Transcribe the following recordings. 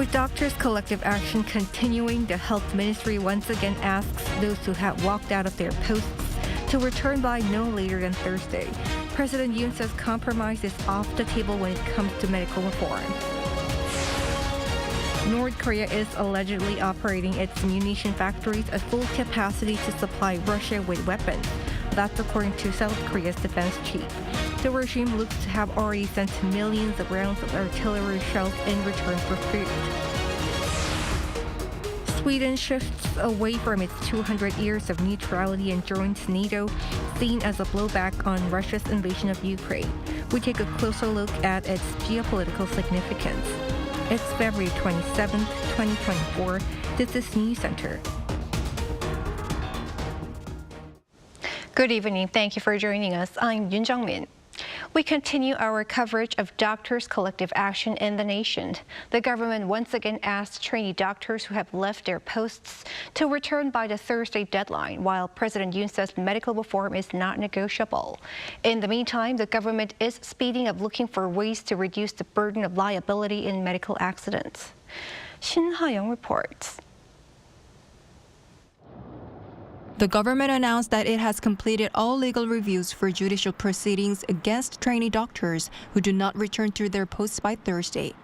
With doctors' collective action continuing, the health ministry once again asks those who have walked out of their posts to return by no later than Thursday. President Yoon says compromise is off the table when it comes to medical reform. North Korea is allegedly operating its munition factories at full capacity to supply Russia with weapons. That's according to South Korea's defense chief. The regime looks to have already sent millions of rounds of artillery shells in return for food. Sweden shifts away from its 200 years of neutrality and joins NATO, seen as a blowback on Russia's invasion of Ukraine. We take a closer look at its geopolitical significance. It's February 27, 2024. This is Newscenter. Good evening. Thank you for joining us. I'm Yoon Jung-min. We continue our coverage of doctors' collective action in the nation. The government once again asked trainee doctors who have left their posts to return by the Thursday deadline, while President Yoon says medical reform is not negotiable. In the meantime, the government is speeding up looking for ways to reduce the burden of liability in medical accidents. Shin Ha-young reports. The government announced that it has completed all legal reviews for judicial proceedings against trainee doctors who do not return to their posts by Thursday.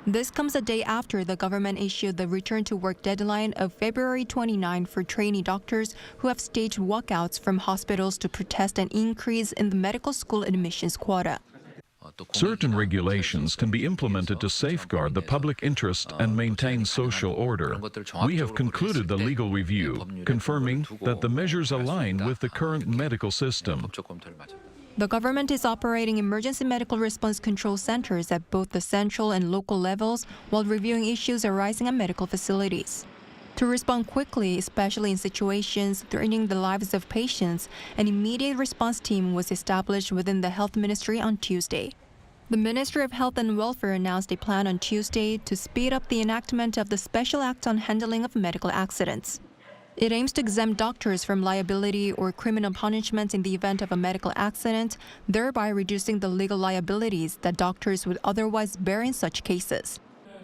This comes a day after the government issued the return-to-work deadline of February 29 for trainee doctors who have staged walkouts from hospitals to protest an increase in the medical school admissions quota. Certain regulations can be implemented to safeguard the public interest and maintain social order. We have concluded the legal review, confirming that the measures align with the current medical system. The government is operating emergency medical response control centers at both the central and local levels while reviewing issues arising at medical facilities. To respond quickly, especially in situations threatening the lives of patients, an immediate response team was established within the Health Ministry on Tuesday. The Ministry of Health and Welfare announced a plan on Tuesday to speed up the enactment of the Special Act on Handling of Medical Accidents. It aims to exempt doctors from liability or criminal punishment in the event of a medical accident, thereby reducing the legal liabilities that doctors would otherwise bear in such cases.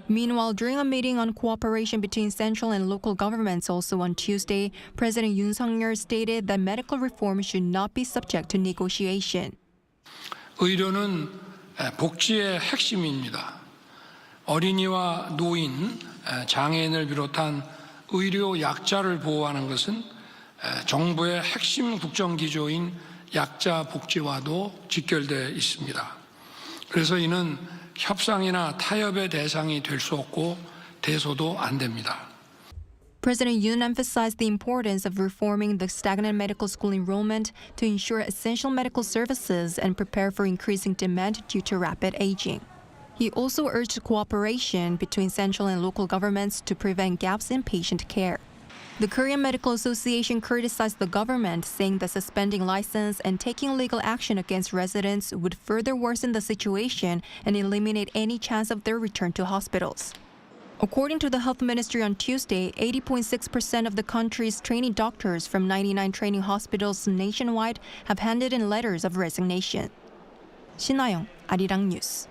Meanwhile, during a meeting on cooperation between central and local governments also on Tuesday, President Yoon Suk-yeol stated that medical reform should not be subject to negotiation. 의료는 복지의 핵심입니다. 어린이와 노인, 장애인을 비롯한 의료 약자를 보호하는 것은 정부의 핵심 국정기조인 약자 복지와도 직결되어 있습니다. 그래서 이는 협상이나 타협의 대상이 될 수 없고 대소도 안 됩니다. President Yoon emphasized the importance of reforming the stagnant medical school enrollment to ensure essential medical services and prepare for increasing demand due to rapid aging. He also urged cooperation between central and local governments to prevent gaps in patient care. The Korean Medical Association criticized the government, saying that suspending license and taking legal action against residents would further worsen the situation and eliminate any chance of their return to hospitals. According to the Health Ministry on Tuesday, 80.6% of the country's trainee doctors from 99 training hospitals nationwide have handed in letters of resignation. Shin Ha-young, Arirang News.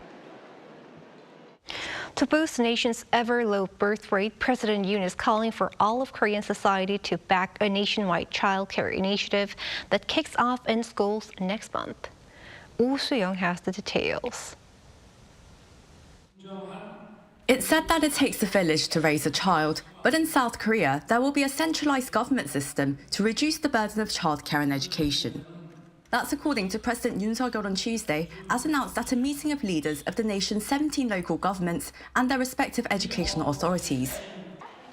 To boost the nation's ever-low birth rate, President Yoon is calling for all of Korean society to back a nationwide childcare initiative that kicks off in schools next month. Oh Soo-young has the details. It's said that it takes a village to raise a child, but in South Korea, there will be a centralized government system to reduce the burden of childcare and education. That's according to President Yoon Suk-yeol on Tuesday, as announced at a meeting of leaders of the nation's 17 local governments and their respective educational authorities.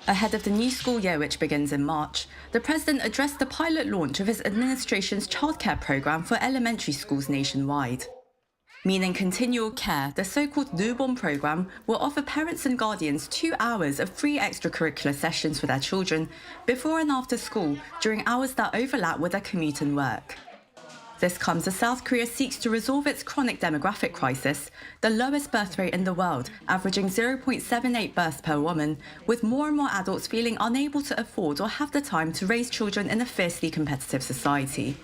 Ahead of the new school year, which begins in March, the president addressed the pilot launch of his administration's childcare program for elementary schools nationwide. Meaning continual care, the so-called newborn program will offer parents and guardians 2 hours of free extracurricular sessions for their children before and after school during hours that overlap with their commute and work. This comes as South Korea seeks to resolve its chronic demographic crisis, the lowest birth rate in the world, averaging 0.78 births per woman, with more and more adults feeling unable to afford or have the time to raise children in a fiercely competitive society.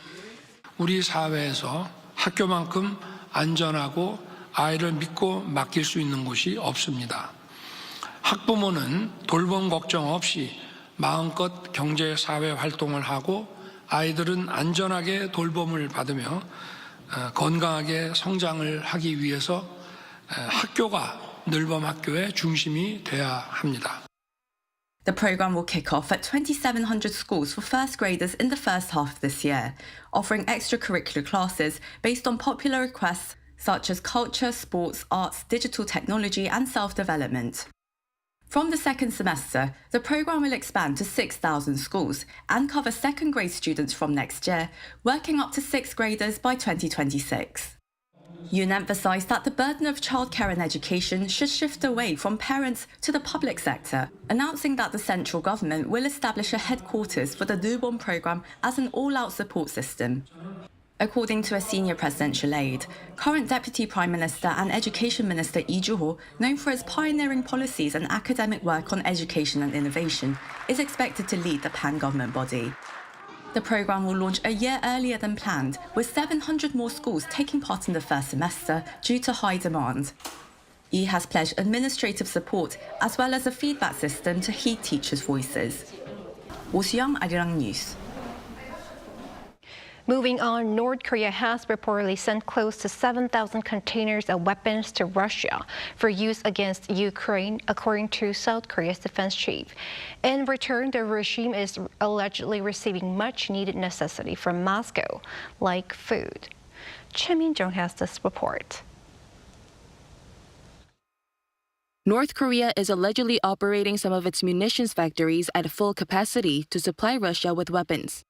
우리 사회에서 학교만큼 안전하고 아이를 믿고 맡길 수 있는 곳이 없습니다. 학부모는 돌봄 걱정 없이 마음껏 경제 사회 활동을 하고 아이들은 안전하게 돌봄을 받으며 건강하게 성장을 하기 위해서 학교가 늘봄 학교의 중심이 돼야 합니다. The program will kick off at 2,700 schools for first graders in the first half of this year, offering extracurricular classes based on popular requests such as culture, sports, arts, digital technology, and self-development. From the second semester, the program will expand to 6,000 schools and cover second grade students from next year, working up to sixth graders by 2026. Yoon emphasised that the burden of childcare and education should shift away from parents to the public sector, announcing that the central government will establish a headquarters for the newborn programme as an all-out support system. According to a senior presidential aide, current Deputy Prime Minister and Education Minister Lee Joo-ho, known for his pioneering policies and academic work on education and innovation, is expected to lead the pan-government body. The programme will launch a year earlier than planned, with 700 more schools taking part in the first semester due to high demand. Lee has pledged administrative support as well as a feedback system to heed teachers' voices. Oh Soo-young, Arirang News. Moving on, North Korea has reportedly sent close to 7,000 containers of weapons to Russia for use against Ukraine, according to South Korea's defense chief. In return, the regime is allegedly receiving much-needed necessity from Moscow, like food. Choi Min-jung has this report. North Korea is allegedly operating some of its munitions factories at full capacity to supply Russia with weapons.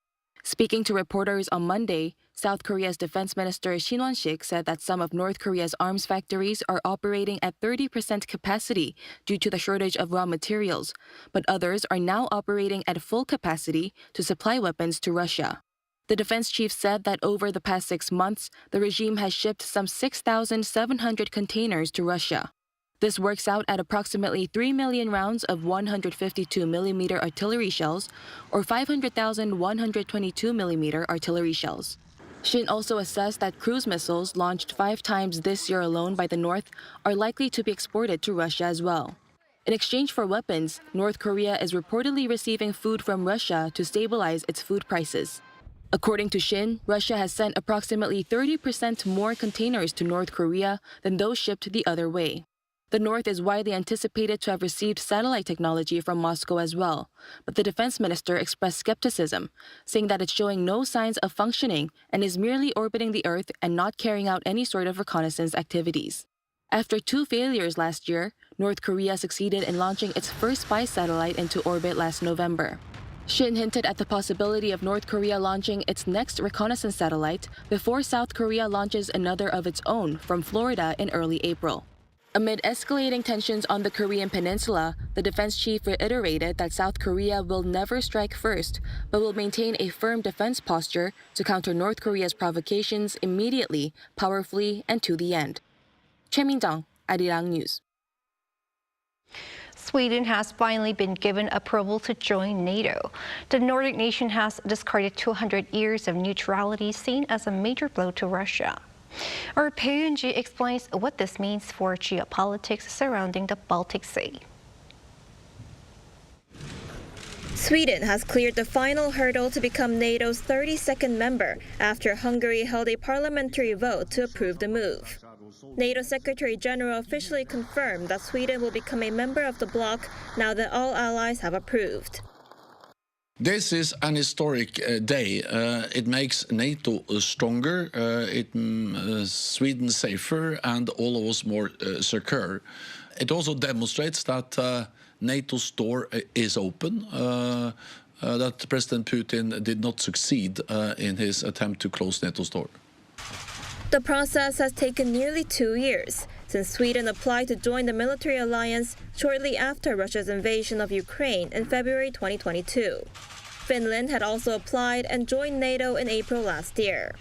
Speaking to reporters on Monday, South Korea's Defense Minister Shin Won-sik said that some of North Korea's arms factories are operating at 30% capacity due to the shortage of raw materials, but others are now operating at full capacity to supply weapons to Russia. The defense chief said that over the past 6 months, the regime has shipped some 6,700 containers to Russia. This works out at approximately 3 million rounds of 152mm artillery shells or 500,000 122mm artillery shells. Shin also assessed that cruise missiles launched 5 times this year alone by the North are likely to be exported to Russia as well. In exchange for weapons, North Korea is reportedly receiving food from Russia to stabilize its food prices. According to Shin, Russia has sent approximately 30% more containers to North Korea than those shipped the other way. The North is widely anticipated to have received satellite technology from Moscow as well, but the defense minister expressed skepticism, saying that it's showing no signs of functioning and is merely orbiting the Earth and not carrying out any sort of reconnaissance activities. After 2 failures last year, North Korea succeeded in launching its first spy satellite into orbit last November. Shin hinted at the possibility of North Korea launching its next reconnaissance satellite before South Korea launches another of its own from Florida in early April. Amid escalating tensions on the Korean peninsula, the defense chief reiterated that South Korea will never strike first, but will maintain a firm defense posture to counter North Korea's provocations immediately, powerfully, and to the end. Choi Min-jung, Arirang News. Sweden has finally been given approval to join NATO. The Nordic nation has discarded 200 years of neutrality, seen as a major blow to Russia. Our Pei-Yun-ji explains what this means for geopolitics surrounding the Baltic Sea. Sweden has cleared the final hurdle to become NATO's 32nd member after Hungary held a parliamentary vote to approve the move. NATO Secretary General officially confirmed that Sweden will become a member of the bloc now that all allies have approved. This is an historic day. It makes NATO stronger, Sweden safer, and all of us more secure. It also demonstrates that NATO's door is open, that President Putin did not succeed in his attempt to close NATO's door. The process has taken nearly 2 years since Sweden applied to join the military alliance shortly after Russia's invasion of Ukraine in February 2022. Finland had also applied and joined NATO in April last year.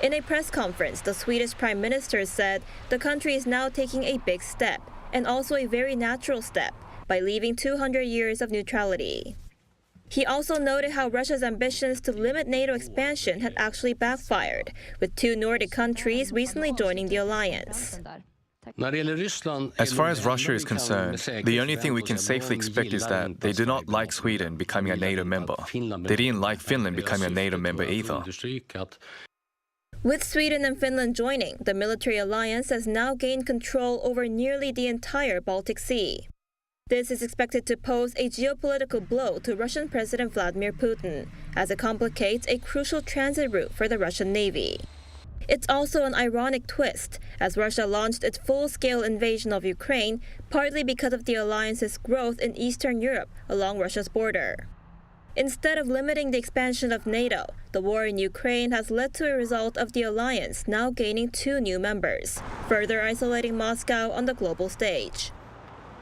In a press conference, the Swedish Prime Minister said the country is now taking a big step, and also a very natural step, by leaving 200 years of neutrality. He also noted how Russia's ambitions to limit NATO expansion had actually backfired, with 2 Nordic countries recently joining the alliance. As far as Russia is concerned, the only thing we can safely expect is that they do not like Sweden becoming a NATO member. They didn't like Finland becoming a NATO member either. With Sweden and Finland joining, the military alliance has now gained control over nearly the entire Baltic Sea. This is expected to pose a geopolitical blow to Russian President Vladimir Putin, as it complicates a crucial transit route for the Russian Navy. It's also an ironic twist, as Russia launched its full-scale invasion of Ukraine partly because of the alliance's growth in Eastern Europe along Russia's border. Instead of limiting the expansion of NATO, the war in Ukraine has led to a result of the alliance now gaining 2 new members, further isolating Moscow on the global stage.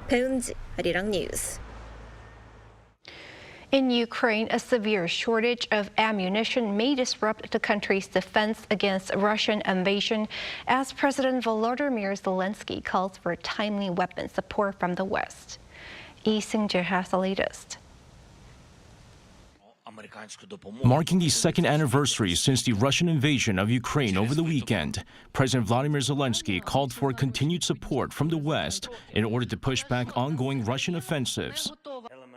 배은지, Arirang News. In Ukraine, a severe shortage of ammunition may disrupt the country's defense against Russian invasion as President Volodymyr Zelensky calls for timely weapon support from the West. Lee Seung-jae has the latest. Marking the second anniversary since the Russian invasion of Ukraine over the weekend, President Volodymyr Zelensky called for continued support from the West in order to push back ongoing Russian offensives.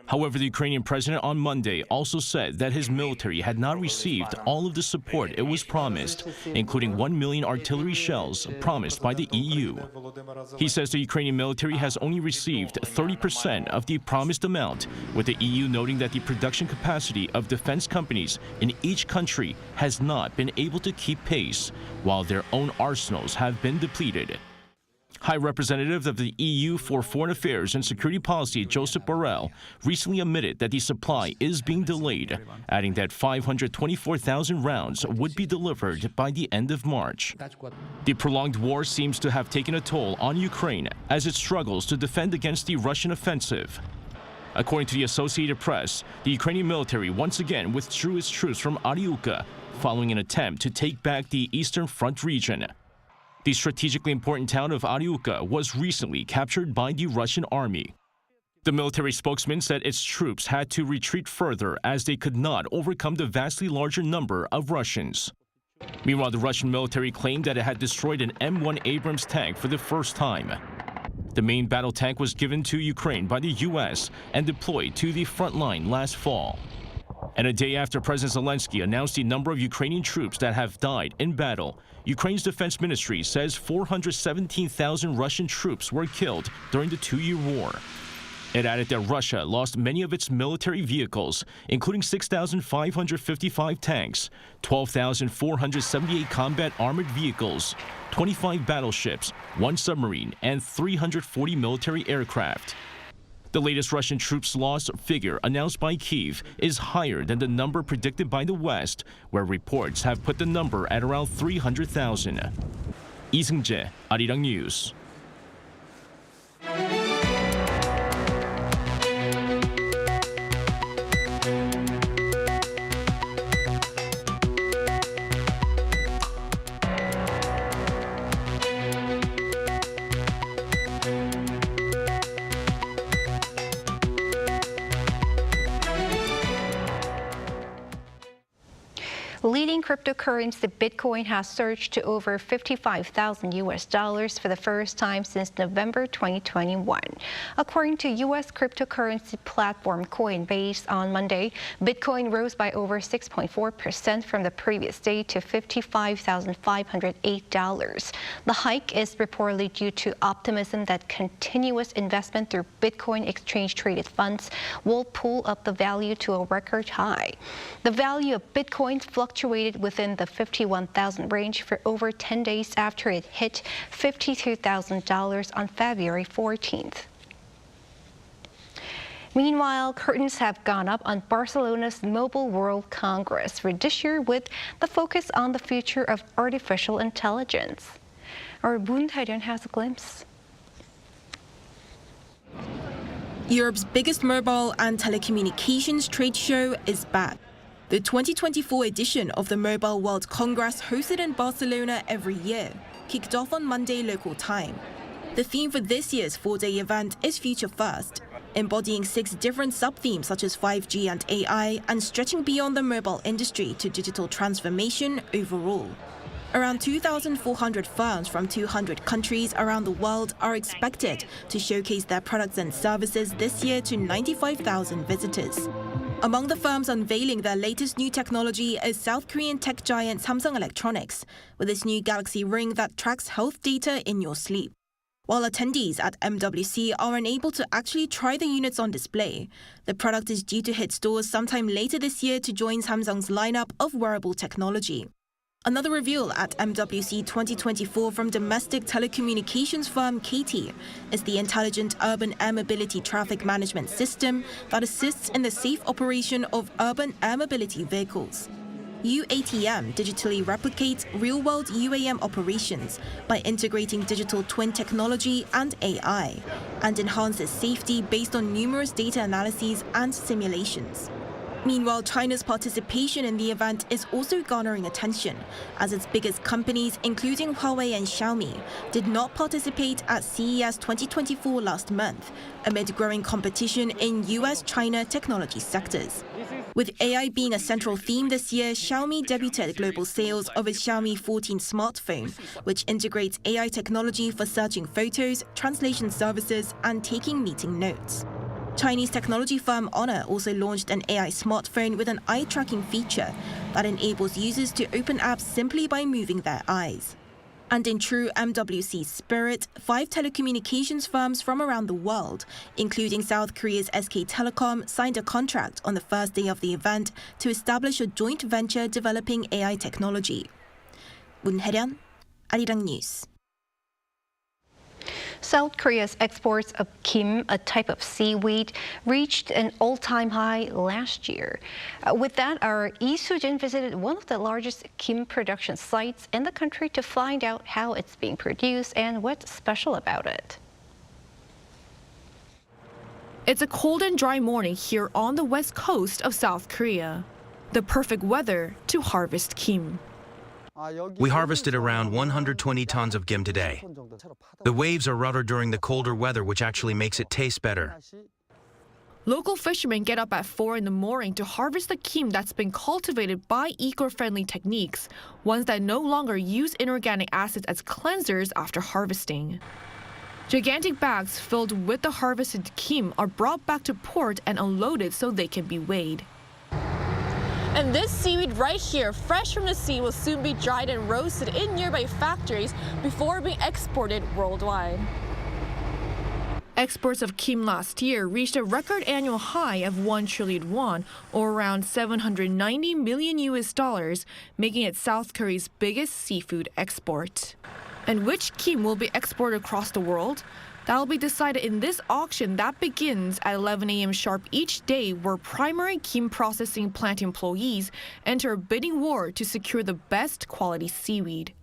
However, the Ukrainian president on Monday also said that his military had not received all of the support it was promised, including 1 million artillery shells promised by the EU. He says the Ukrainian military has only received 30% of the promised amount, with the EU noting that the production capacity of defense companies in each country has not been able to keep pace, while their own arsenals have been depleted. High Representative of the EU for Foreign Affairs and Security Policy, Josep Borrell, recently admitted that the supply is being delayed, adding that 524,000 rounds would be delivered by the end of March. The prolonged war seems to have taken a toll on Ukraine as it struggles to defend against the Russian offensive. According to the Associated Press, the Ukrainian military once again withdrew its troops from Arirang following an attempt to take back the Eastern Front region. The strategically important town of Arirang was recently captured by the Russian army. The military spokesman said its troops had to retreat further as they could not overcome the vastly larger number of Russians. Meanwhile, the Russian military claimed that it had destroyed an M1 Abrams tank for the first time. The main battle tank was given to Ukraine by the U.S. and deployed to the front line last fall. And a day after President Zelensky announced the number of Ukrainian troops that have died in battle, Ukraine's defense ministry says 417,000 Russian troops were killed during the 2-year war. It added that Russia lost many of its military vehicles, including 6,555 tanks, 12,478 combat armored vehicles, 25 battleships, 1 submarine, and 340 military aircraft. The latest Russian troops loss figure announced by Kyiv is higher than the number predicted by the West, where reports have put the number at around 300,000. Lee Seung-jae, Arirang News. Leading cryptocurrency Bitcoin has surged to over $55,000 for the first time since November 2021. According to U.S. cryptocurrency platform Coinbase on Monday, Bitcoin rose by over 6.4% from the previous day to $55,508. The hike is reportedly due to optimism that continuous investment through Bitcoin exchange-traded funds will pull up the value to a record high. The value of Bitcoin fluctuated within the 51,000 range for over 10 days after it hit $52,000 on February 14th. Meanwhile, curtains have gone up on Barcelona's Mobile World Congress for this year with the focus on the future of artificial intelligence. Our Moon Tae-ryun has a glimpse. Europe's biggest mobile and telecommunications trade show is back. The 2024 edition of the Mobile World Congress, hosted in Barcelona every year, kicked off on Monday local time. The theme for this year's 4-day event is Future First, embodying 6 different sub-themes such as 5G and AI, and stretching beyond the mobile industry to digital transformation overall. Around 2,400 firms from 200 countries around the world are expected to showcase their products and services this year to 95,000 visitors. Among the firms unveiling their latest new technology is South Korean tech giant Samsung Electronics, with its new Galaxy Ring that tracks health data in your sleep. While attendees at MWC are unable to actually try the units on display, the product is due to hit stores sometime later this year to join Samsung's lineup of wearable technology. Another reveal at MWC 2024 from domestic telecommunications firm KT is the intelligent urban air mobility traffic management system that assists in the safe operation of urban air mobility vehicles. UATM digitally replicates real-world UAM operations by integrating digital twin technology and AI, and enhances safety based on numerous data analyses and simulations. Meanwhile, China's participation in the event is also garnering attention, as its biggest companies, including Huawei and Xiaomi, did not participate at CES 2024 last month, amid growing competition in US-China technology sectors. With AI being a central theme this year, Xiaomi debuted global sales of its Xiaomi 14 smartphone, which integrates AI technology for searching photos, translation services, and taking meeting notes. Chinese technology firm Honor also launched an AI smartphone with an eye tracking feature that enables users to open apps simply by moving their eyes. And in true MWC spirit, 5 telecommunications firms from around the world, including South Korea's SK Telecom, signed a contract on the first day of the event to establish a joint venture developing AI technology. 문혜련, Arirang News. South Korea's exports of kim, a type of seaweed, reached an all-time high last year. With that, our Lee Soo-jin visited one of the largest kim production sites in the country to find out how it's being produced and what's special about it. It's a cold and dry morning here on the west coast of South Korea. The perfect weather to harvest kim. We harvested around 120 tons of kim today. The waves are rougher during the colder weather, which actually makes it taste better. Local fishermen get up at 4 in the morning to harvest the kim that's been cultivated by eco-friendly techniques, ones that no longer use inorganic acids as cleansers after harvesting. Gigantic bags filled with the harvested kim are brought back to port and unloaded so they can be weighed. And this seaweed right here, fresh from the sea, will soon be dried and roasted in nearby factories before being exported worldwide. Exports of kim last year reached a record annual high of 1 trillion won, or around $790 million, making it South Korea's biggest seafood export. And which kim will be exported across the world? That'll be decided in this auction that begins at 11 a.m. sharp each day, where primary kim processing plant employees enter a bidding war to secure the best quality seaweed.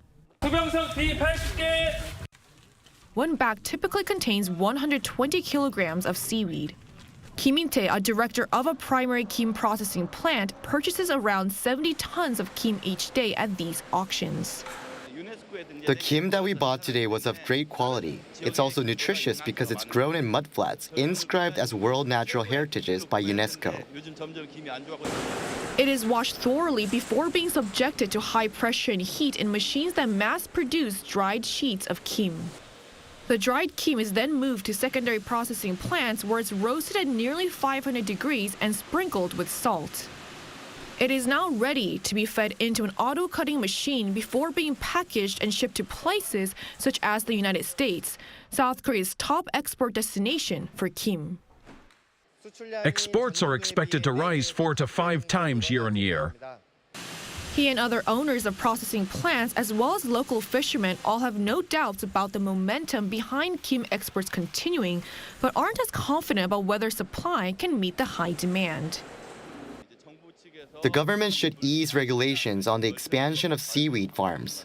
One bag typically contains 120 kilograms of seaweed. Kim In-tae, a director of a primary kim processing plant, purchases around 70 tons of kim each day at these auctions. The kim that we bought today was of great quality. It's also nutritious because it's grown in mudflats, inscribed as World Natural Heritages by UNESCO. It is washed thoroughly before being subjected to high pressure and heat in machines that mass-produce dried sheets of kim. The dried kim is then moved to secondary processing plants where it's roasted at nearly 500 degrees and sprinkled with salt. It is now ready to be fed into an auto-cutting machine before being packaged and shipped to places such as the United States, South Korea's top export destination for kim. Exports are expected to rise 4 to 5 times year on year. He and other owners of processing plants, as well as local fishermen, all have no doubts about the momentum behind kim exports continuing, but aren't as confident about whether supply can meet the high demand. The government should ease regulations on the expansion of seaweed farms.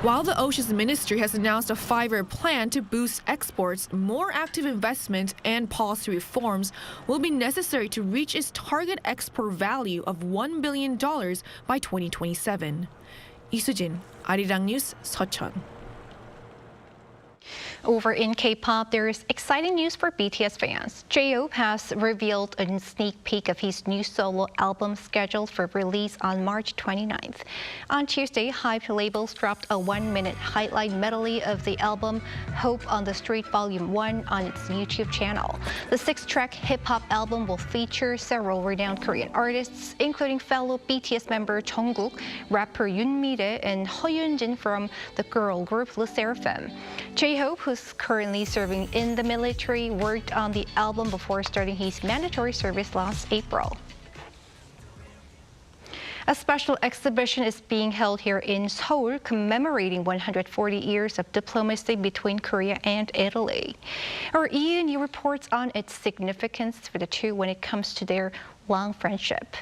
While the Oceans Ministry has announced a 5-year plan to boost exports, more active investment and policy reforms will be necessary to reach its target export value of $1 billion by 2027. Lee Soo-jin, Arirang News, Seocheon. Over in K-pop, there is exciting news for BTS fans. J-Hope has revealed a sneak peek of his new solo album scheduled for release on March 29th. On Tuesday, Hype labels dropped a 1-minute highlight medley of the album Hope on the Street Volume 1 on its YouTube channel. The 6-track hip-hop album will feature several renowned Korean artists, including fellow BTS member Jungkook, rapper Yoon and Ho Yoon-jin from the girl group LE SSERAFIM. J-Hope, who's currently serving in the military, worked on the album before starting his mandatory service last April. A special exhibition is being held here in Seoul commemorating 140 years of diplomacy between Korea and Italy. Our Yoon reports on its significance for the two when it comes to their long friendship.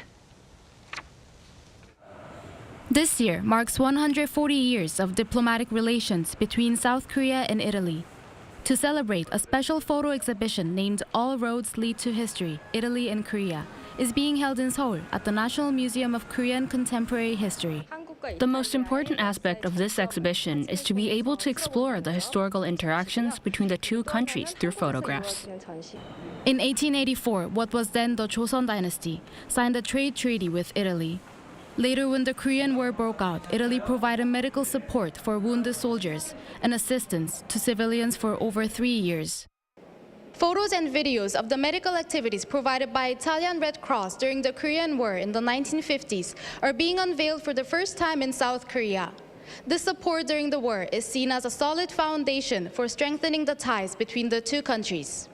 This year marks 140 years of diplomatic relations between South Korea and Italy. To celebrate, a special photo exhibition named All Roads Lead to History, Italy and Korea is being held in Seoul at the National Museum of Korean Contemporary History. The most important aspect of this exhibition is to be able to explore the historical interactions between the two countries through photographs. In 1884, what was then the Joseon dynasty signed a trade treaty with Italy. Later, when the Korean War broke out, Italy provided medical support for wounded soldiers and assistance to civilians for over 3 years. Photos and videos of the medical activities provided by Italian Red Cross during the Korean War in the 1950s are being unveiled for the first time in South Korea. This support during the war is seen as a solid foundation for strengthening the ties between the two countries.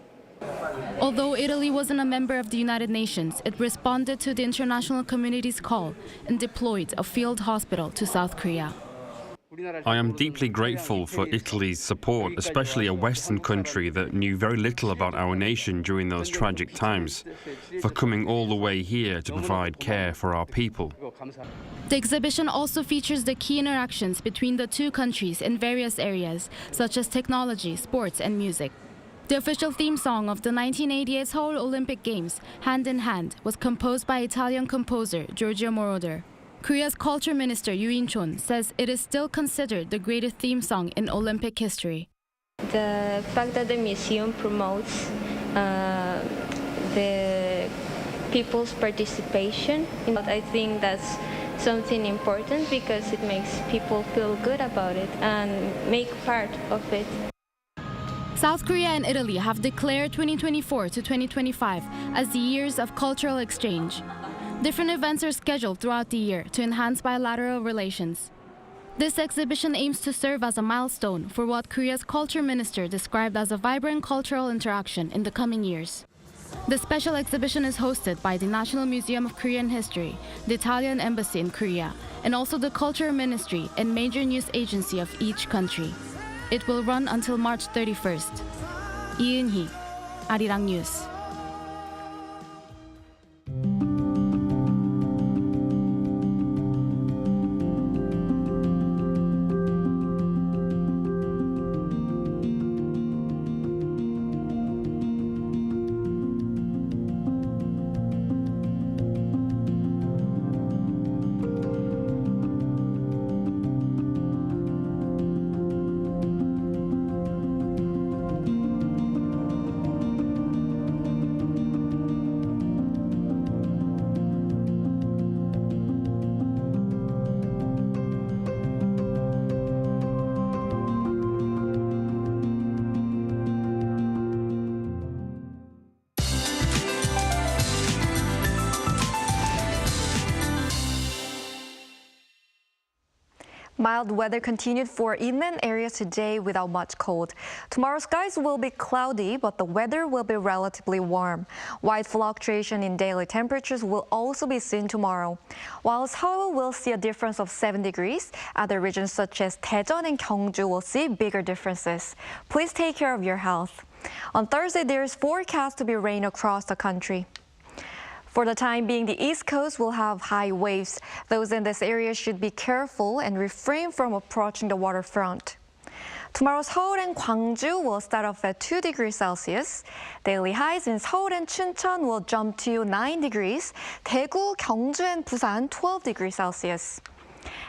Although Italy wasn't a member of the United Nations, it responded to the international community's call and deployed a field hospital to South Korea. I am deeply grateful for Italy's support, especially a Western country that knew very little about our nation during those tragic times, for coming all the way here to provide care for our people. The exhibition also features the key interactions between the two countries in various areas, such as technology, sports, and music. The official theme song of the 1988 Seoul Olympic Games, Hand in Hand, was composed by Italian composer Giorgio Moroder. Korea's culture minister Yoon says it is still considered the greatest theme song in Olympic history. The fact that the museum promotes the people's participation, I think that's something important because it makes people feel good about it and make part of it. South Korea and Italy have declared 2024 to 2025 as the years of cultural exchange. Different events are scheduled throughout the year to enhance bilateral relations. This exhibition aims to serve as a milestone for what Korea's culture minister described as a vibrant cultural interaction in the coming years. The special exhibition is hosted by the National Museum of Korean History, the Italian Embassy in Korea, and also the Culture Ministry and major news agency of each country. It will run until March 31st. Yoon, Arirang News. Mild weather continued for inland areas today without much cold. Tomorrow skies will be cloudy, but the weather will be relatively warm. Wide fluctuation in daily temperatures will also be seen tomorrow. While Seoul will see a difference of 7 degrees, other regions such as Daejeon and Gyeongju will see bigger differences. Please take care of your health. On Thursday, there is forecast to be rain across the country. For the time being, the East Coast will have high waves. Those in this area should be careful and refrain from approaching the waterfront. Tomorrow, Seoul and Gwangju will start off at 2 degrees Celsius. Daily highs in Seoul and Chuncheon will jump to 9 degrees. Daegu, Gyeongju, and Busan, 12 degrees Celsius.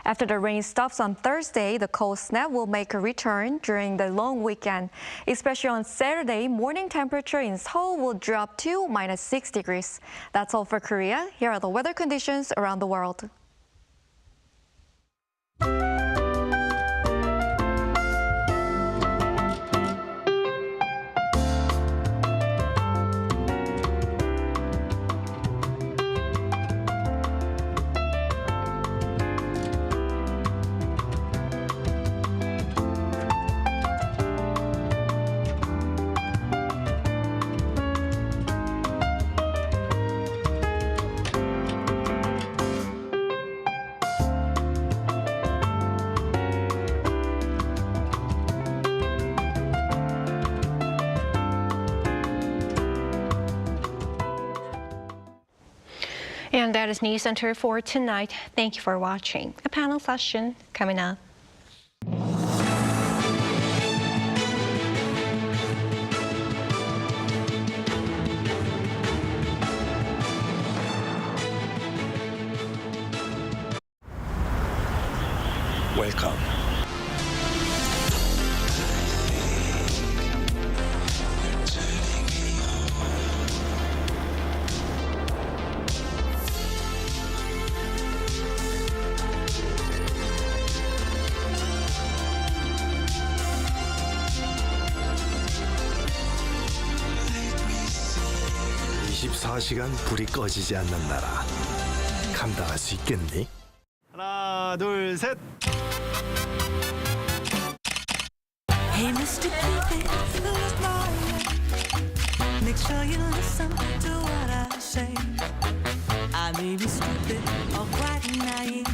After the rain stops on Thursday, the cold snap will make a return during the long weekend. Especially on Saturday, morning temperature in Seoul will drop to -6 degrees. That's all for Korea. Here are the weather conditions around the world. And that is Newscenter for tonight. Thank you for watching. A panel session coming up. Welcome. (24시간) 불이 꺼지지 않는 나라. 감당할 수 있겠니? 하나, 둘, 셋. Hey, Mr. Cupid, who's lying? Make sure you listen to what I say. I may be stupid or quite naive.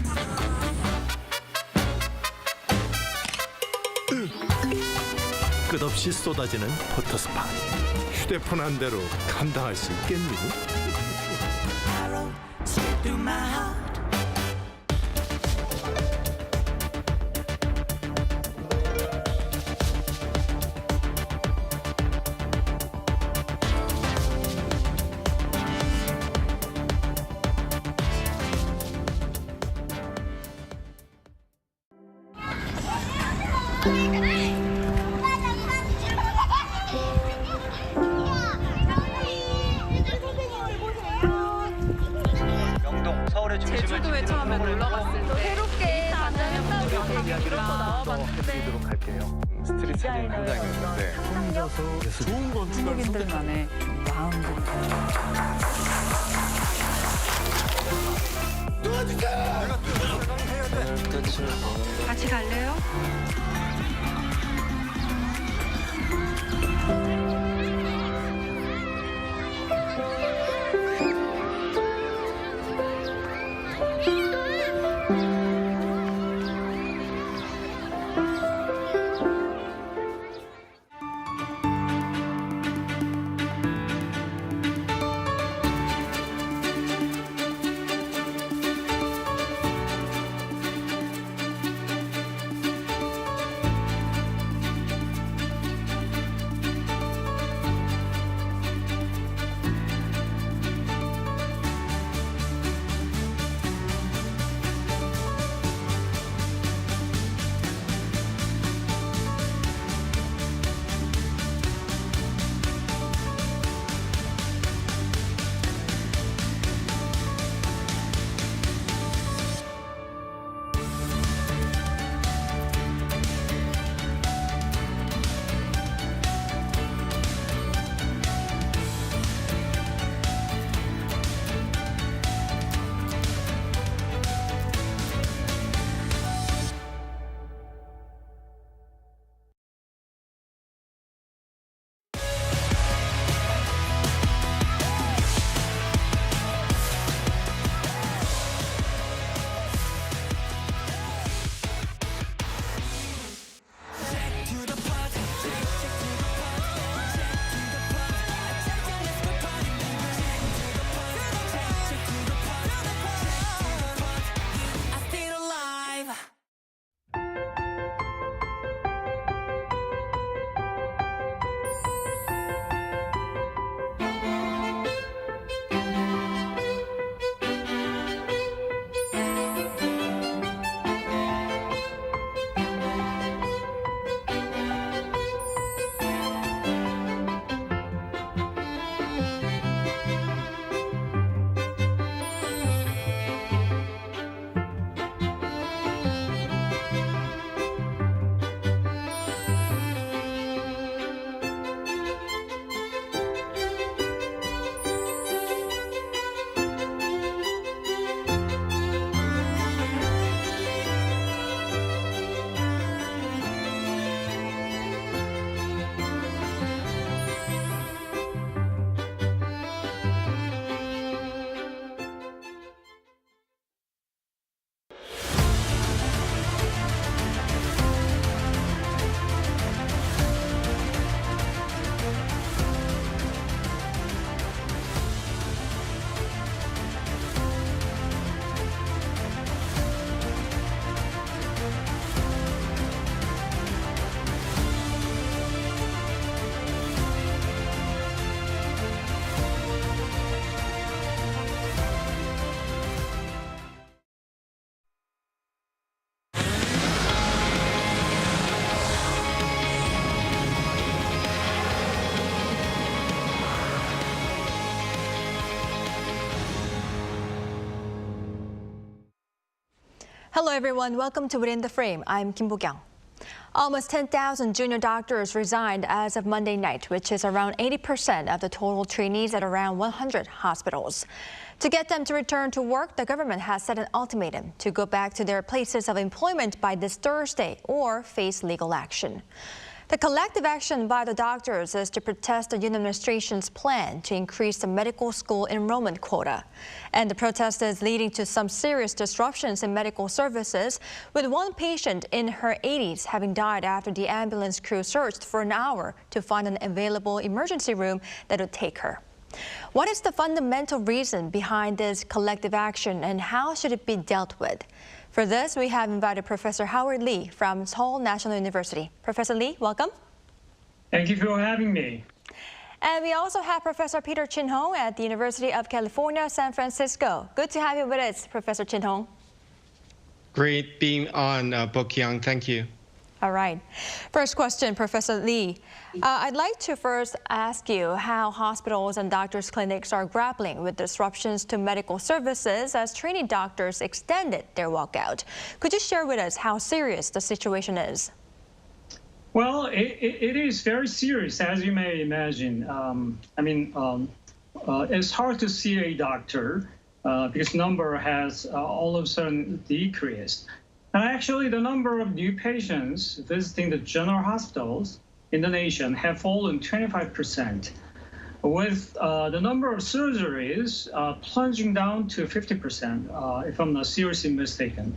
끝없이 쏟아지는 포토스팟. 휴대폰 한 대로 감당할 수 있겠니? Arrow straight through my heart. 제주도에 처음에 놀러 갔을 때 새롭게 단장했다고 이런 거 나와봤는데 해드리도록 할게요. 스트릿 사진 한 장이었는데 혼자서 좋은 건축을 한국인들만의 마음도 같이 갈래요? Hello everyone, welcome to Within the Frame. I'm Kim Bo-kyung. Almost 10,000 junior doctors resigned as of Monday night, which is around 80% of the total trainees at around 100 hospitals. To get them to return to work, the government has set an ultimatum to go back to their places of employment by this Thursday or face legal action. The collective action by the doctors is to protest the Yoon administration's plan to increase the medical school enrollment quota. And the protest is leading to some serious disruptions in medical services, with one patient in her 80s having died after the ambulance crew searched for an hour to find an available emergency room that would take her. What is the fundamental reason behind this collective action, and how should it be dealt with? For this, we have invited Professor Howard Lee from Seoul National University. Professor Lee, welcome. Thank you for having me. And we also have Professor Peter Chin-hong at the University of California, San Francisco. Good to have you with us, Professor Chin-hong. Great being on, Bo-kyung. Thank you. All right. First question, Professor Lee. I'd like to first ask you how hospitals and doctors' clinics are grappling with disruptions to medical services as trainee doctors extended their walkout. Could you share with us how serious the situation is? Well, it is very serious, as you may imagine. It's hard to see a doctor because number has all of a sudden decreased. And actually, the number of new patients visiting the general hospitals in the nation have fallen 25%, with the number of surgeries plunging down to 50%, if I'm not seriously mistaken.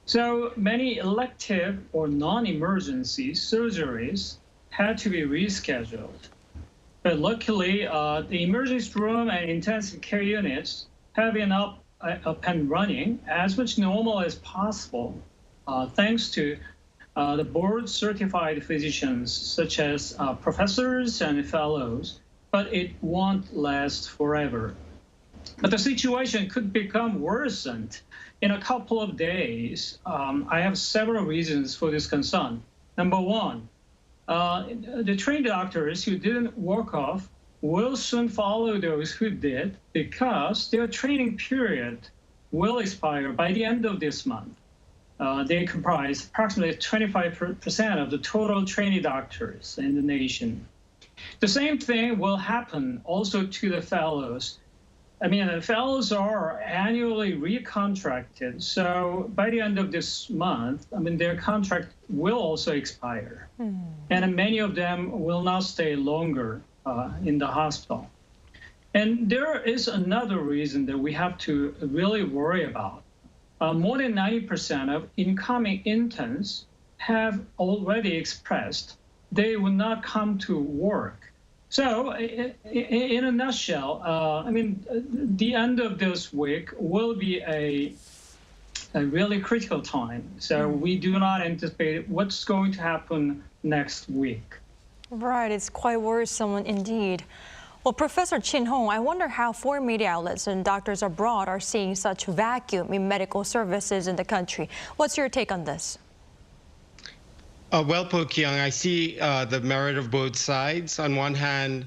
So many elective or non-emergency surgeries had to be rescheduled. But luckily, the emergency room and intensive care units have been up and running as much normal as possible. Thanks to the board-certified physicians, such as professors and fellows, but it won't last forever. But the situation could become worsened in a couple of days. I have several reasons for this concern. Number one, the trained doctors who didn't work off will soon follow those who did, because their training period will expire by the end of this month. They comprise approximately 25% of the total trainee doctors in the nation. The same thing will happen also to the fellows. The fellows are annually recontracted, so by the end of this month, their contract will also expire. And many of them will not stay longer in the hospital. And there is another reason that we have to really worry about. More than 90% of incoming interns have already expressed they will not come to work. So in a nutshell, the end of this week will be a really critical time. So we do not anticipate what's going to happen next week. Right, it's quite worrisome indeed. Well, Professor Chin-hong, I wonder how foreign media outlets and doctors abroad are seeing such vacuum in medical services in the country. What's your take on this? Well, Bo-kyung, I see the merit of both sides. On one hand,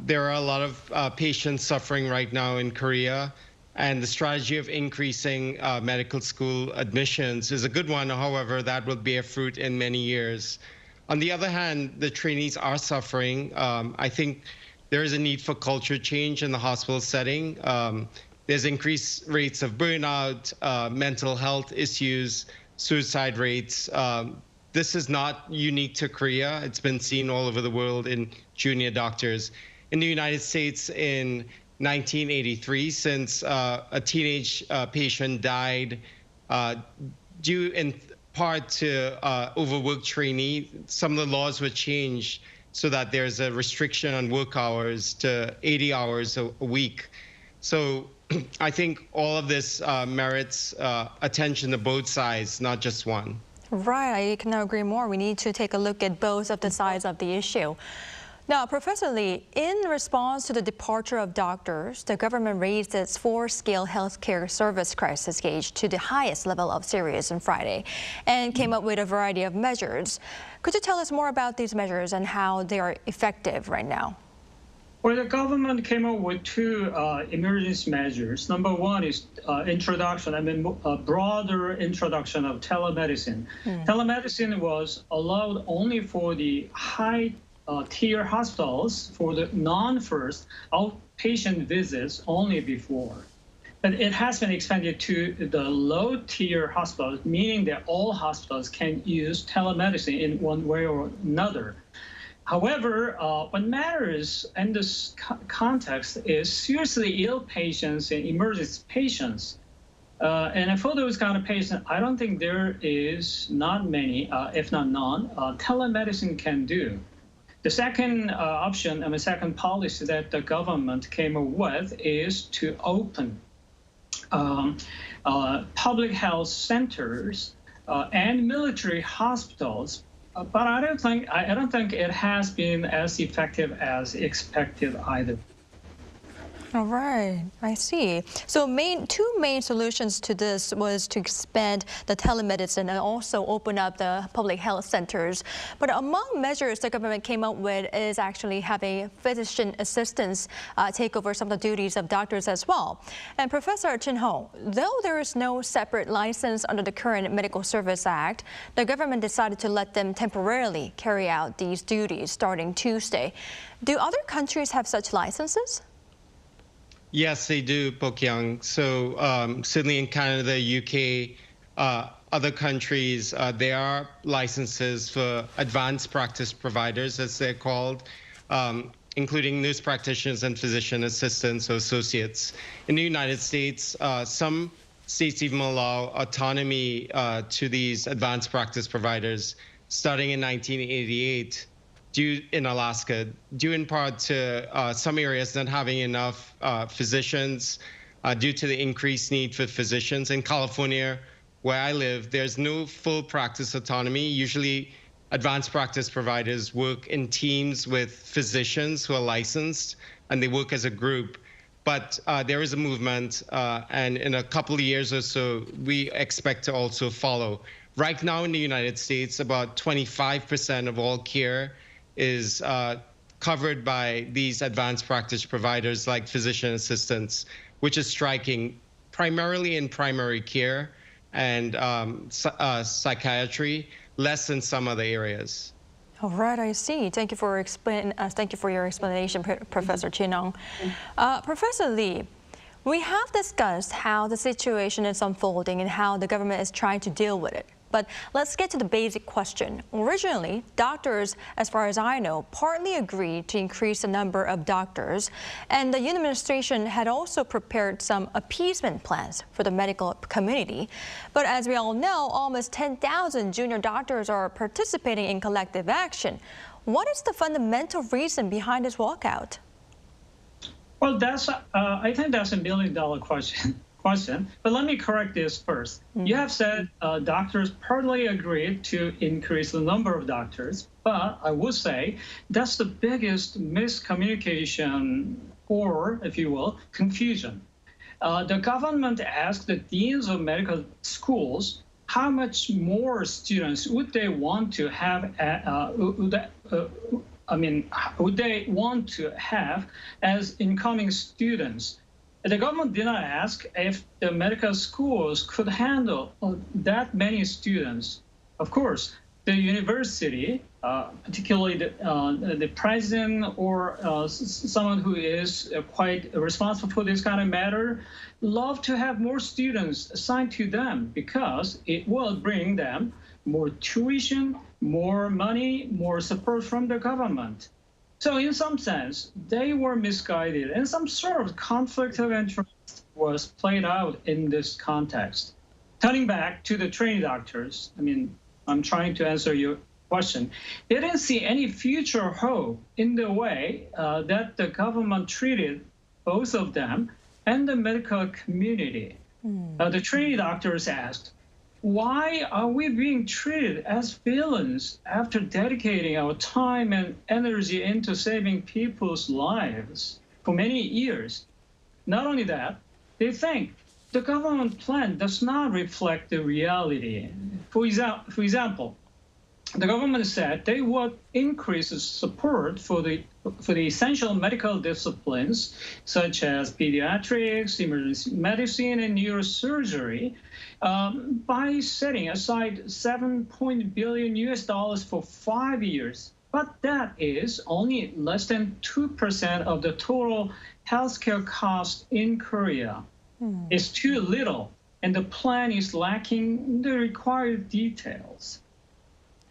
there are a lot of patients suffering right now in Korea, and the strategy of increasing medical school admissions is a good one. However, that will bear fruit in many years. On the other hand, the trainees are suffering. I think there is a need for culture change in the hospital setting. There's increased rates of burnout, mental health issues, suicide rates. This is not unique to Korea. It's been seen all over the world in junior doctors. In the United States in 1983, since a teenage patient died due in part to overworked trainee, some of the laws were changed so that there's a restriction on work hours to 80 hours a week. So I think all of this merits attention to both sides, not just one. Right, I cannot agree more. We need to take a look at both of the sides of the issue. Now, Professor Lee, in response to the departure of doctors, the government raised its 4-scale healthcare service crisis gauge to the highest level of serious on Friday and came up with a variety of measures. Could you tell us more about these measures and how they are effective right now? Well, the government came up with two emergency measures. Number one is a broader introduction of telemedicine. Telemedicine was allowed only for the high-tier hospitals for the non-first outpatient visits only before. But it has been expanded to the low-tier hospitals, meaning that all hospitals can use telemedicine in one way or another. However, what matters in this context is seriously ill patients and emergency patients. And for those kind of patients, I don't think there is not many, if not none, telemedicine can do. The second option, and the second policy that the government came up with is to open public health centers and military hospitals. But I don't think it has been as effective as expected either. All right, I see. So two main solutions to this was to expand the telemedicine and also open up the public health centers. But among measures the government came up with is actually having physician assistants take over some of the duties of doctors as well. And Professor Chin Ho, though there is no separate license under the current Medical Service Act, the government decided to let them temporarily carry out these duties starting Tuesday. Do other countries have such licenses? Yes, they do, Pokyung. So certainly in Canada, UK, other countries, there are licenses for advanced practice providers, as they're called, including nurse practitioners and physician assistants or associates. In the United States, some states even allow autonomy to these advanced practice providers starting in 1988. In Alaska, due in part to some areas not having enough physicians due to the increased need for physicians. In California, where I live, there's no full practice autonomy. Usually, advanced practice providers work in teams with physicians who are licensed, and they work as a group. But there is a movement, and in a couple of years or so, we expect to also follow. Right now in the United States, about 25% of all care is covered by these advanced practice providers like physician assistants, which is striking, primarily in primary care and psychiatry, less in some other areas. All right, I see. Thank you for your explanation, Professor Chin Ho. Professor Lee, we have discussed how the situation is unfolding and how the government is trying to deal with it. But let's get to the basic question. Originally, doctors, as far as I know, partly agreed to increase the number of doctors, and the Yoon administration had also prepared some appeasement plans for the medical community. But as we all know, almost 10,000 junior doctors are participating in collective action. What is the fundamental reason behind this walkout? Well, I think that's $1 million question. But let me correct this first. You have said doctors partly agreed to increase the number of doctors, but I would say that's the biggest miscommunication or, if you will, confusion. The government asked the deans of medical schools how much more students would they want to have would they want to have as incoming students. The government did not ask if the medical schools could handle that many students. Of course, the university, particularly the president or someone who is quite responsible for this kind of matter, love to have more students assigned to them because it will bring them more tuition, more money, more support from the government. So in some sense, they were misguided, and some sort of conflict of interest was played out in this context. Turning back to the trainee doctors, I'm trying to answer your question. They didn't see any future hope in the way that the government treated both of them and the medical community. The trainee doctors asked, why are we being treated as villains after dedicating our time and energy into saving people's lives for many years? Not only that, they think the government plan does not reflect the reality. For example, the government said they would increase support for the essential medical disciplines such as pediatrics, emergency medicine, and neurosurgery by setting aside $7 billion for 5 years. But that is only less than 2% of the total healthcare cost in Korea. It's too little, and the plan is lacking the required details.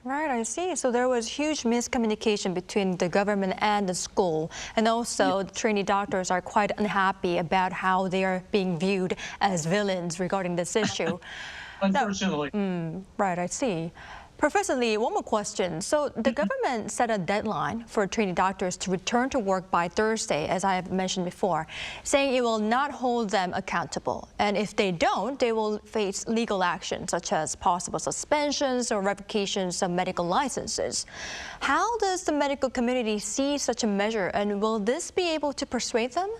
Right, I see. So there was huge miscommunication between the government and the school. And also, trainee doctors are quite unhappy about how they are being viewed as villains regarding this issue. Unfortunately. Right, I see. Professor Lee, one more question. So the government set a deadline for trainee doctors to return to work by Thursday, as I have mentioned before, saying it will not hold them accountable. And if they don't, they will face legal action, such as possible suspensions or revocations of medical licenses. How does the medical community see such a measure, and will this be able to persuade them?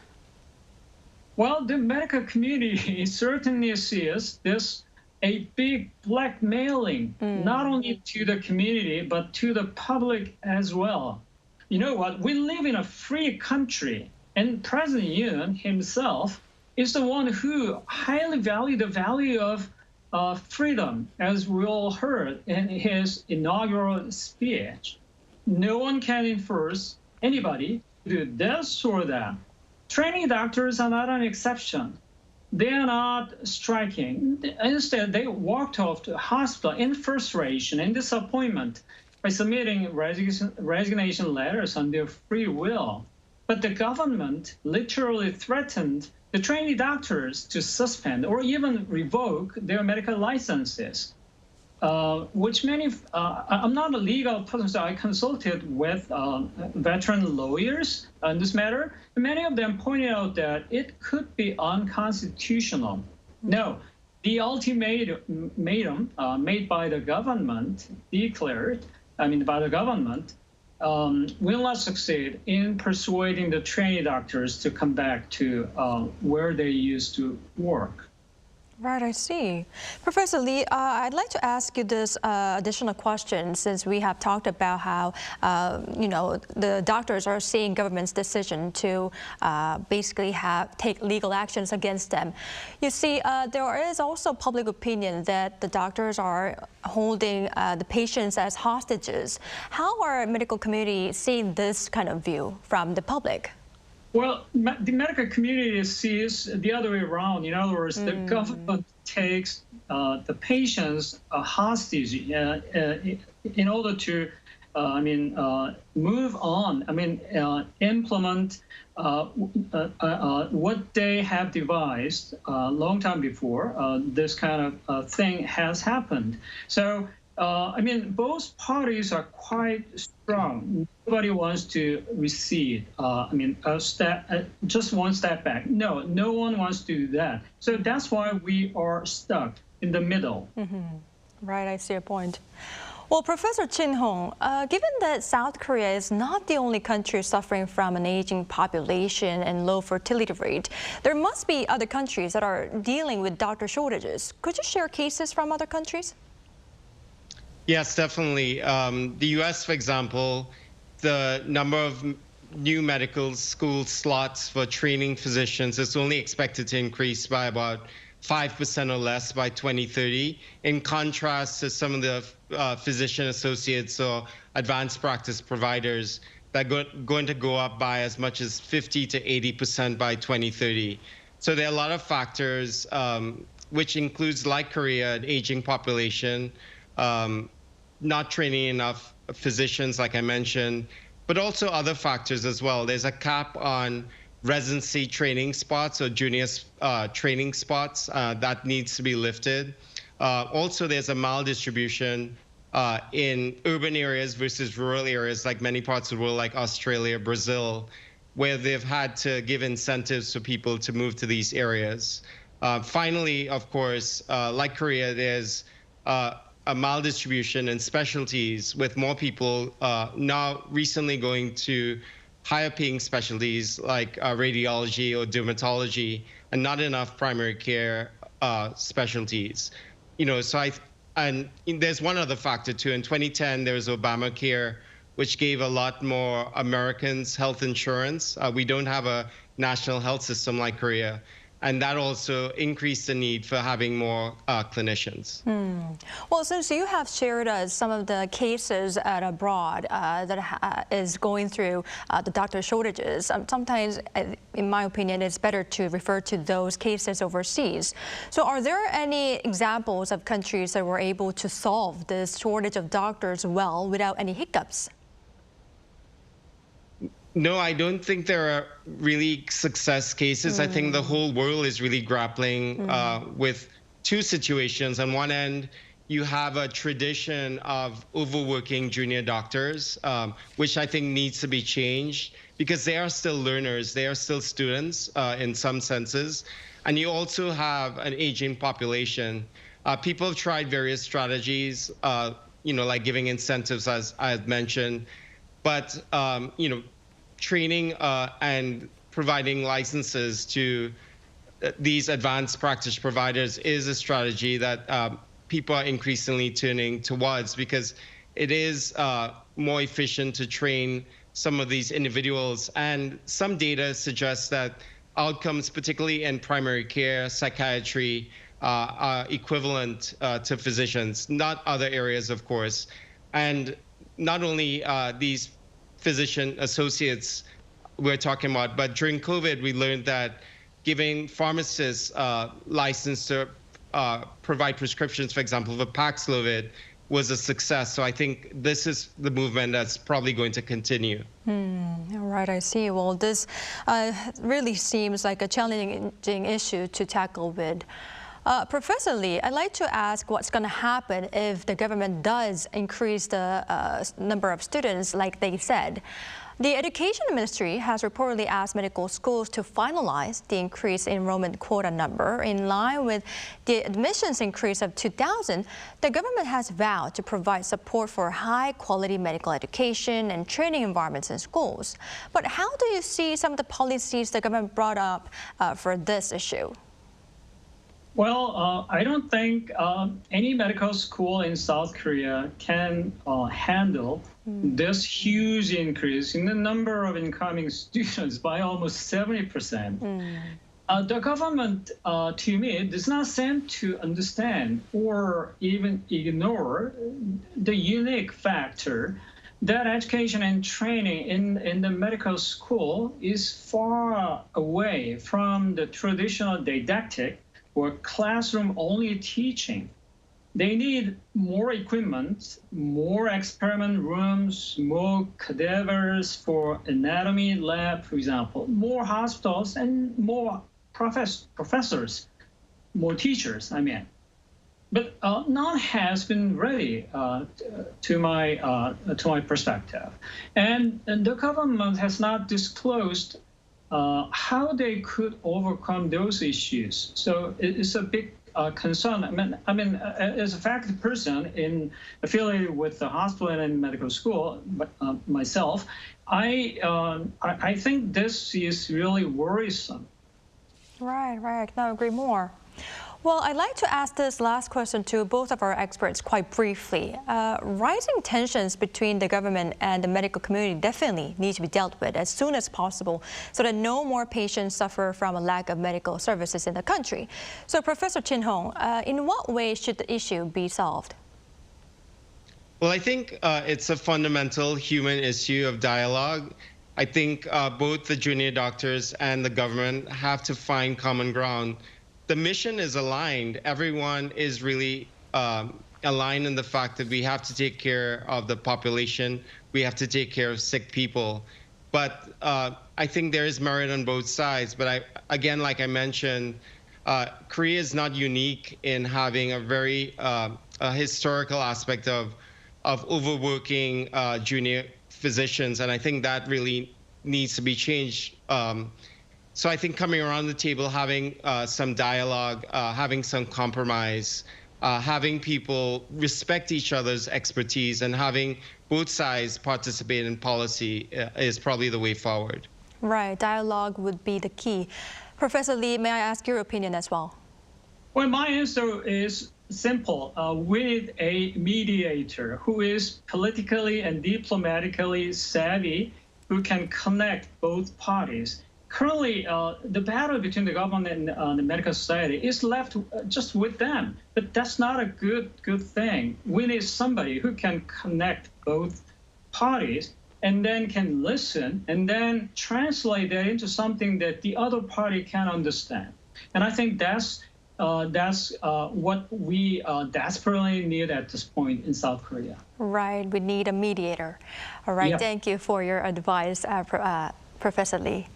Well, the medical community certainly sees this a big blackmailing, not only to the community, but to the public as well. You know what? We live in a free country, and President Yoon himself is the one who highly valued the value of freedom, as we all heard in his inaugural speech. No one can enforce anybody to do this or that. Trainee doctors are not an exception. They are not striking. Instead, they walked off to the hospital in frustration and disappointment by submitting resignation letters on their free will. But the government literally threatened the trainee doctors to suspend or even revoke their medical licenses, which I'm not a legal person, so I consulted with veteran lawyers on this matter. Many of them pointed out that it could be unconstitutional. No, the ultimatum made by the government will not succeed in persuading the trainee doctors to come back to where they used to work. Right, I see. Professor Lee, I'd like to ask you this additional question, since we have talked about how, the doctors are seeing government's decision to basically take legal actions against them. You see, there is also public opinion that the doctors are holding the patients as hostages. How are medical community seeing this kind of view from the public? Well, the medical community sees the other way around. In other words, the government takes the patients hostage in order to, move on. Implement what they have devised a long time before this kind of thing has happened. So, both parties are quite strong. Nobody wants to recede. Just one step back. No one wants to do that. So that's why we are stuck in the middle. Right, I see your point. Well, Professor Chin Hong, given that South Korea is not the only country suffering from an aging population and low fertility rate, there must be other countries that are dealing with doctor shortages. Could you share cases from other countries? Yes, definitely. The U.S., for example, the number of new medical school slots for training physicians is only expected to increase by about 5% or less by 2030, in contrast to some of the physician associates or advanced practice providers that are going to go up by as much as 50 to 80% by 2030. So there are a lot of factors, which includes, like Korea, an aging population, not training enough physicians, like I mentioned, but also other factors as well. There's a cap on residency training spots or junior training spots that needs to be lifted. Also, there's a maldistribution in urban areas versus rural areas, like many parts of the world, like Australia, Brazil, where they've had to give incentives for people to move to these areas. Finally, of course, like Korea, there's a maldistribution in specialties, with more people now recently going to higher paying specialties like radiology or dermatology, and not enough primary care specialties. So and there's one other factor too. In 2010, there was Obamacare, which gave a lot more Americans health insurance. We don't have a national health system like Korea. And that also increased the need for having more clinicians. Well, since you have shared some of the cases at abroad that is going through the doctor shortages, sometimes, in my opinion, it's better to refer to those cases overseas. So are there any examples of countries that were able to solve this shortage of doctors well without any hiccups? No, I don't think there are really success cases. I think the whole world is really grappling with two situations. On one end, you have a tradition of overworking junior doctors, which I think needs to be changed because they are still learners. They are still students in some senses. And you also have an aging population. People have tried various strategies, like giving incentives, as I had mentioned. But, training and providing licenses to these advanced practice providers is a strategy that people are increasingly turning towards because it is more efficient to train some of these individuals. And some data suggests that outcomes, particularly in primary care, psychiatry, are equivalent to physicians, not other areas, of course. And not only these physician associates we're talking about, but during COVID, we learned that giving pharmacists license to provide prescriptions, for example, for Paxlovid was a success. So I think this is the movement that's probably going to continue. All right, I see. Well, this really seems like a challenging issue to tackle with. Professor Lee, I'd like to ask what's going to happen if the government does increase the number of students like they said. The Education Ministry has reportedly asked medical schools to finalize the increased enrollment quota number. In line with the admissions increase of 2,000, the government has vowed to provide support for high-quality medical education and training environments in schools. But how do you see some of the policies the government brought up for this issue? Well, I don't think any medical school in South Korea can handle this huge increase in the number of incoming students by almost 70%. The government, to me, does not seem to understand or even ignore the unique factor that education and training in the medical school is far away from the traditional didactic or classroom-only teaching. They need more equipment, more experiment rooms, more cadavers for anatomy lab, for example, more hospitals and more professors, more teachers, I mean. But none has been ready to my perspective. And the government has not disclosed how they could overcome those issues. So it's a big concern. I mean, as a faculty person affiliated with the hospital and medical school, myself, I think this is really worrisome. Right. I cannot agree more. Well, I'd like to ask this last question to both of our experts quite briefly. Rising tensions between the government and the medical community definitely need to be dealt with as soon as possible so that no more patients suffer from a lack of medical services in the country. So, Professor Chin Hong, in what way should the issue be solved? Well, I think it's a fundamental human issue of dialogue. I think both the junior doctors and the government have to find common ground. The mission is aligned. Everyone is really aligned in the fact that we have to take care of the population. We have to take care of sick people. But I think there is merit on both sides. But again, like I mentioned, Korea is not unique in having a very historical aspect of overworking junior physicians. And I think that really needs to be changed. So I think coming around the table, having some dialogue, having some compromise, having people respect each other's expertise and having both sides participate in policy is probably the way forward. Right, dialogue would be the key. Professor Lee, may I ask your opinion as well? Well, my answer is simple. We need a mediator who is politically and diplomatically savvy, who can connect both parties. Currently, the battle between the government and the medical society is left just with them. But that's not a good thing. We need somebody who can connect both parties and then can listen and then translate that into something that the other party can understand. And I think that's what we desperately need at this point in South Korea. Right, we need a mediator. All right, Thank you for your advice, Professor Lee.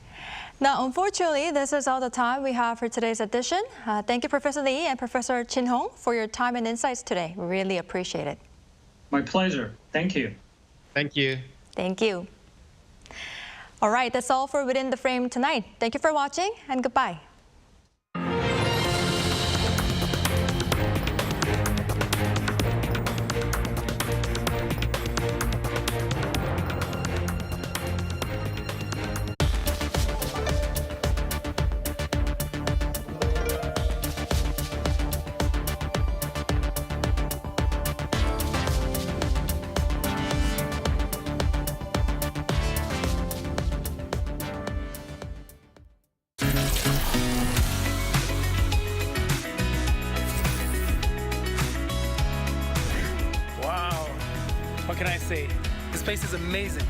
Now, unfortunately, this is all the time we have for today's edition. Thank you, Professor Lee and Professor Chin Hong, for your time and insights today. We really appreciate it. My pleasure. Thank you. Thank you. Thank you. All right, that's all for Within the Frame tonight. Thank you for watching and goodbye. What can I say? This place is amazing.